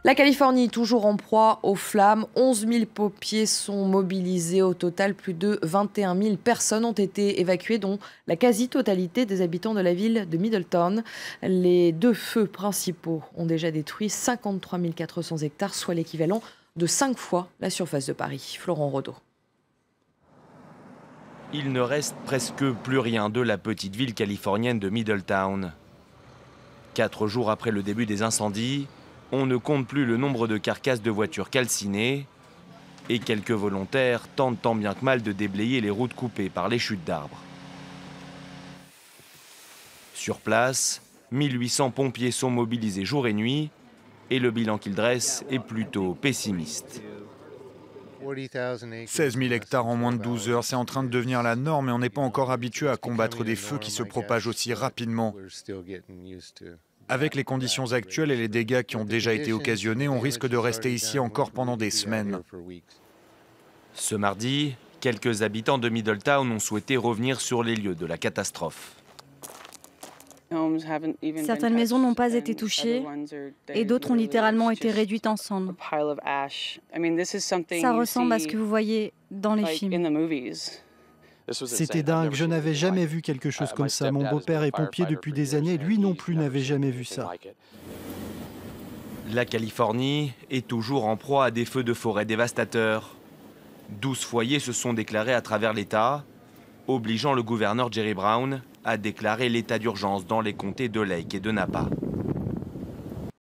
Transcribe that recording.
La Californie, toujours en proie aux flammes. 11 000 pompiers sont mobilisés. Au total, plus de 21 000 personnes ont été évacuées, dont la quasi-totalité des habitants de la ville de Middletown. Les deux feux principaux ont déjà détruit 53 400 hectares, soit l'équivalent de 5 fois la surface de Paris. Florent Rodeau. Il ne reste presque plus rien de la petite ville californienne de Middletown. 4 jours après le début des incendies, on ne compte plus le nombre de carcasses de voitures calcinées et quelques volontaires tentent tant bien que mal de déblayer les routes coupées par les chutes d'arbres. Sur place, 1800 pompiers sont mobilisés jour et nuit et le bilan qu'ils dressent est plutôt pessimiste. 16 000 hectares en moins de 12 heures, c'est en train de devenir la norme et on n'est pas encore habitué à combattre des feux qui se propagent aussi rapidement. Avec les conditions actuelles et les dégâts qui ont déjà été occasionnés, on risque de rester ici encore pendant des semaines. Ce mardi, quelques habitants de Middletown ont souhaité revenir sur les lieux de la catastrophe. Certaines maisons n'ont pas été touchées et d'autres ont littéralement été réduites en cendres. Ça ressemble à ce que vous voyez dans les films. C'était dingue, je n'avais jamais vu quelque chose comme ça. Mon beau-père est pompier depuis des années, lui non plus n'avait jamais vu ça. La Californie est toujours en proie à des feux de forêt dévastateurs. 12 foyers se sont déclarés à travers l'État, obligeant le gouverneur Jerry Brown à déclarer l'état d'urgence dans les comtés de Lake et de Napa.